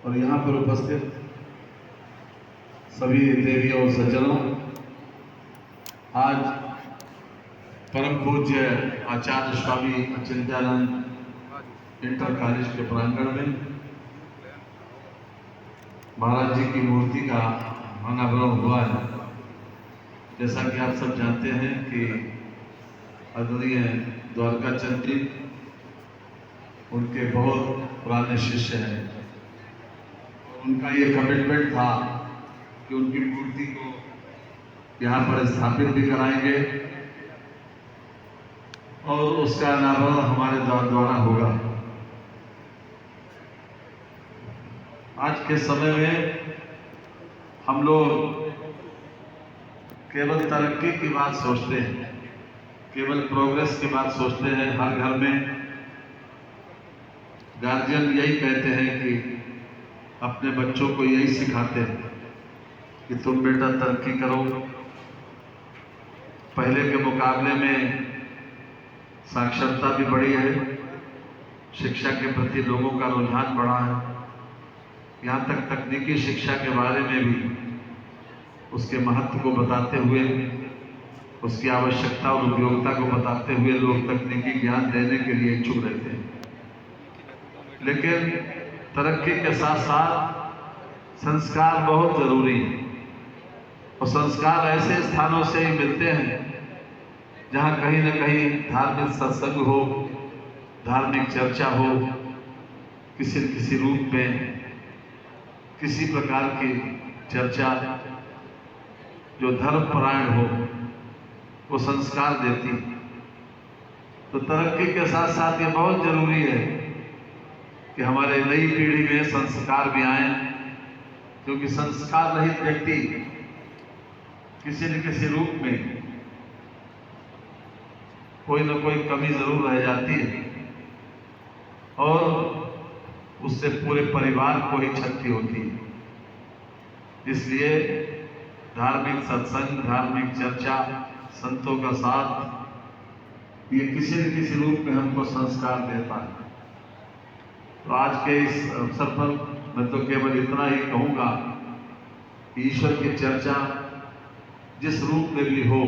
और यहाँ पर उपस्थित सभी देवियों और सज्जनों, आज परम पूज्य आचार्य स्वामी अचिंत्यानंद इंटर कॉलेज के प्रांगण में महाराज जी की मूर्ति का अनावरण हुआ है। जैसा कि आप सब जानते हैं कि आदरणीय द्वारका चंद जी उनके बहुत पुराने शिष्य हैं। उनका ये कमिटमेंट था कि उनकी मूर्ति को यहाँ पर स्थापित भी कराएंगे और उसका अनावरण हमारे द्वारा होगा। आज के समय में हम लोग केवल तरक्की की बात सोचते हैं, केवल प्रोग्रेस की बात सोचते हैं। हर घर में गार्जियन यही कहते हैं कि अपने बच्चों को यही सिखाते हैं कि तुम बेटा तरक्की करो। पहले के मुकाबले में साक्षरता भी बढ़ी है, शिक्षा के प्रति लोगों का रुझान बढ़ा है। यहाँ तक तकनीकी शिक्षा के बारे में भी उसके महत्व को बताते हुए, उसकी आवश्यकता और उपयोगिता को बताते हुए लोग तकनीकी ज्ञान देने के लिए इच्छुक रहते हैं। लेकिन तरक्की के साथ साथ संस्कार बहुत जरूरी है और संस्कार ऐसे स्थानों से ही मिलते हैं जहाँ कहीं न कहीं धार्मिक सत्संग हो, धार्मिक चर्चा हो, किसी न किसी रूप में किसी प्रकार की चर्चा जो धर्मपरायण हो, वो संस्कार देती। तो तरक्की के साथ साथ ये बहुत जरूरी है कि हमारे नई पीढ़ी में संस्कार भी आए, क्योंकि संस्कार रहित व्यक्ति किसी न किसी रूप में कोई न कोई कमी जरूर रह जाती है और उससे पूरे परिवार को ही क्षति होती है। इसलिए धार्मिक सत्संग, धार्मिक चर्चा, संतों का साथ, ये किसी न किसी रूप में हमको संस्कार देता है। तो आज के इस अवसर पर मैं तो केवल इतना ही कहूँगा कि ईश्वर की चर्चा जिस रूप में भी हो,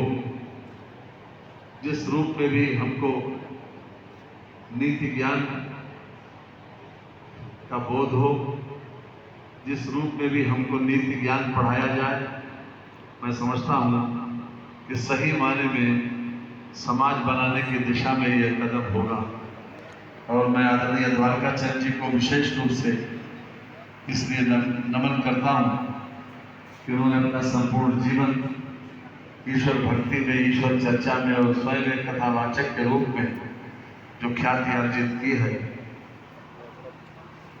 जिस रूप में भी हमको नीति ज्ञान का बोध हो, जिस रूप में भी हमको नीति ज्ञान पढ़ाया जाए, मैं समझता हूँ कि सही मायने में समाज बनाने की दिशा में यह कदम होगा। और मैं आदरणीय द्वारका चंद जी को विशेष रूप से इसलिए नमन करता हूँ कि उन्होंने अपना संपूर्ण जीवन ईश्वर भक्ति में, ईश्वर चर्चा में और स्वयं एक कथावाचक के रूप में जो ख्याति अर्जित की है,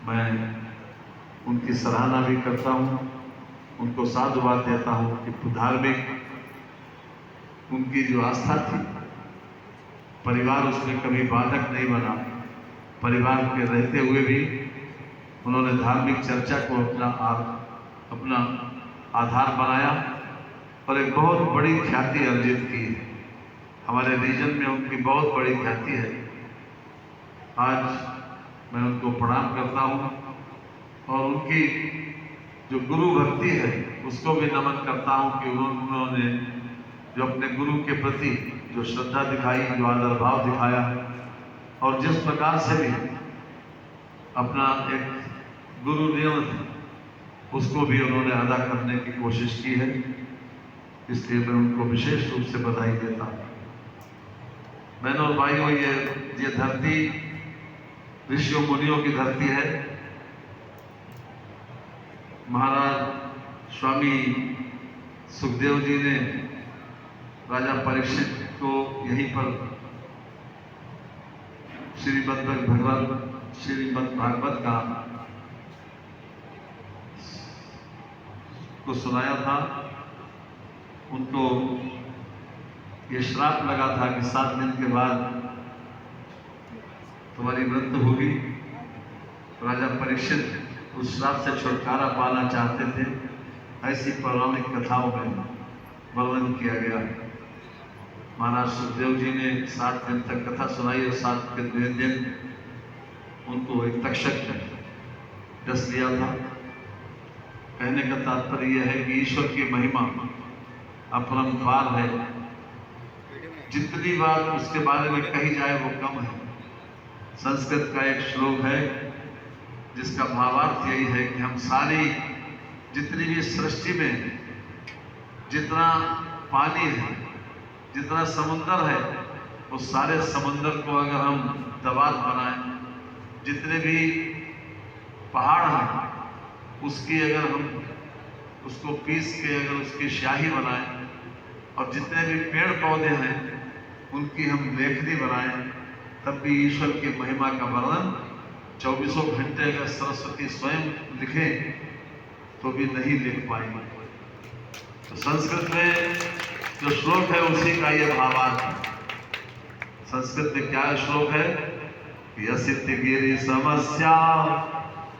मैं उनकी सराहना भी करता हूँ, उनको साधुवाद देता हूँ कि धार्मिक उनकी जो आस्था थी, परिवार उसमें कभी बाधक नहीं बना। परिवार के रहते हुए भी उन्होंने धार्मिक चर्चा को अपना आधार बनाया और एक बहुत बड़ी ख्याति अर्जित की। हमारे रीजन में उनकी बहुत बड़ी ख्याति है। आज मैं उनको प्रणाम करता हूँ और उनकी जो गुरु भक्ति है उसको भी नमन करता हूँ कि उन्होंने जो अपने गुरु के प्रति जो श्रद्धा दिखाई, जो आदर भाव दिखाया और जिस प्रकार से भी अपना एक गुरु नियम उसको भी उन्होंने अदा करने की कोशिश की है। इसलिए मैं उनको विशेष रूप से बधाई देता हूँ। बहनों और भाइयों, ये धरती ऋषियों मुनियों की धरती है। महाराज स्वामी सुखदेव जी ने राजा परीक्षित को यहीं पर श्रीमद् भागवत का को सुनाया था। उनको ये श्राप लगा था कि 7 दिन के बाद तुम्हारी मृत्यु होगी। राजा परीक्षित उस श्राप से छुटकारा पाना चाहते थे। ऐसी पौराणिक कथाओं में वर्णन किया गया। महाराज सुखदेव जी ने 7 दिन तक कथा सुनाई और 7वें दिन उनको एक तक्षक जस लिया था। कहने का तात्पर्य यह है कि ईश्वर की महिमा अपरंपार है, जितनी बार उसके बारे में कही जाए वो कम है। संस्कृत का एक श्लोक है जिसका भावार्थ यही है कि हम सारी जितनी भी सृष्टि में जितना पानी है, जितना समुद्र है, उस सारे समुद्र को अगर हम दबात बनाएं, जितने भी पहाड़ हैं उसकी अगर हम उसको पीस के अगर उसकी स्याही बनाएं, और जितने भी पेड़ पौधे हैं उनकी हम लेखनी बनाएं, तब भी ईश्वर की महिमा का वर्णन 24 घंटे अगर सरस्वती स्वयं लिखें तो भी नहीं लिख पाएंगे। तो संस्कृत में जो श्लोक है उसी का यह भावार्थ है। संस्कृत में क्या श्लोक है? यसित गिरि समस्या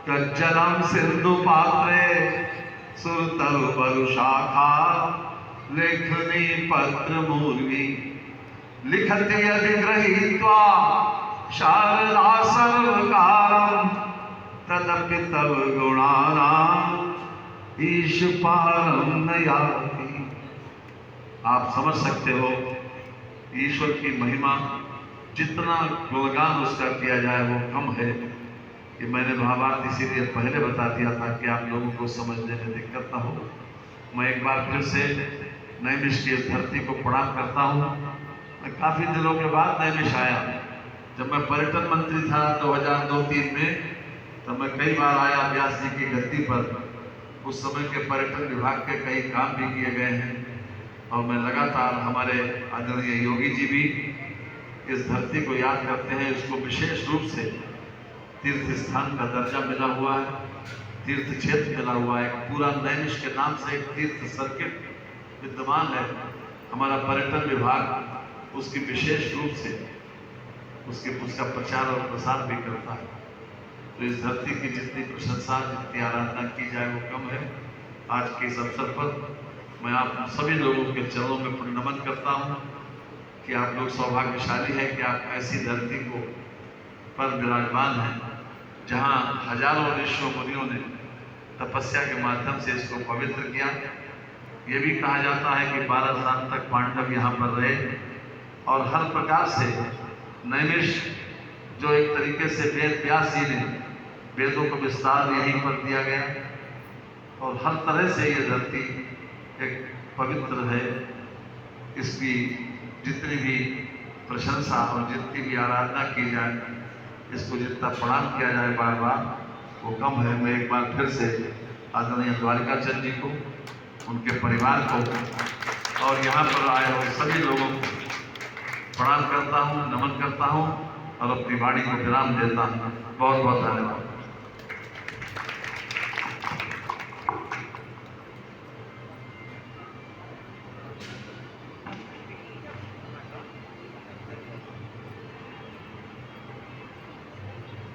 कज्जलम सिंधु पात्रे सुरतरु वरुशाखा लेखनी पत्र मूर्वी लिखति अधिग्रहीत्वा शारदा सर्वकारम तदपि तव गुणानां ईश पारम न याति। आप समझ सकते हो ईश्वर की महिमा, जितना गुणगान उसका किया जाए वो कम है। कि मैंने भावार्थ इसीलिए पहले बता दिया था कि आप लोगों को समझने में दिक्कत ना हो। मैं एक बार फिर से नैमिष की इस धरती को प्रणाम करता हूँ। मैं काफ़ी दिनों के बाद नैमिष आया। जब मैं पर्यटन मंत्री था 2002-03 में, तब मैं कई बार आया व्यास जी की गद्दी पर। उस समय के पर्यटन विभाग के कई काम भी किए गए हैं, और मैं लगातार, हमारे आदरणीय योगी जी भी इस धरती को याद करते हैं। इसको विशेष रूप से तीर्थ स्थान का दर्जा मिला हुआ है, तीर्थ क्षेत्र मिला हुआ है। पूरा नैमिष के नाम से एक तीर्थ सर्किट विद्यमान है। हमारा पर्यटन विभाग उसकी विशेष रूप से उसका प्रचार और प्रसार भी करता है। तो इस धरती की जितनी प्रशंसा, जितनी आराधना की जाए वो कम है। आज के इस अवसर पर मैं आप सभी लोगों के चरणों में नमन करता हूँ कि आप लोग सौभाग्यशाली हैं कि आप ऐसी धरती को पर विराजमान हैं, जहाँ हजारों ऋषियों मुनियों ने तपस्या के माध्यम से इसको पवित्र किया। ये भी कहा जाता है कि 12 साल तक पांडव यहाँ पर रहे, और हर प्रकार से नैमिष, जो एक तरीके से वेद व्यास जी ने वेदों का विस्तार यहीं पर दिया गया, और हर तरह से ये धरती एक पवित्र है। इसकी जितनी भी प्रशंसा और जितनी भी आराधना की जाए, इसको जितना प्रणाम किया जाए बार बार, वो कम है। मैं एक बार फिर से आदरणीय द्वारिकाचंद जी को, उनके परिवार को और यहाँ पर आए हुए सभी लोगों को प्रणाम करता हूँ, नमन करता हूँ, और अपनी वाणी को विराम देता हूँ। बहुत बहुत धन्यवाद।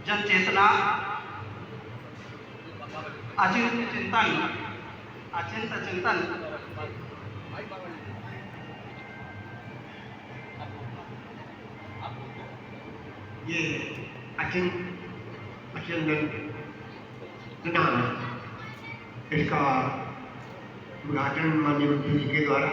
जन चेतना, अचिंत्य चिंतन, अचिंत्य चिंतन, ये अचिंतन ज्ञान, इसका उद्घाटन माननीय मुख्यमंत्री जी के द्वारा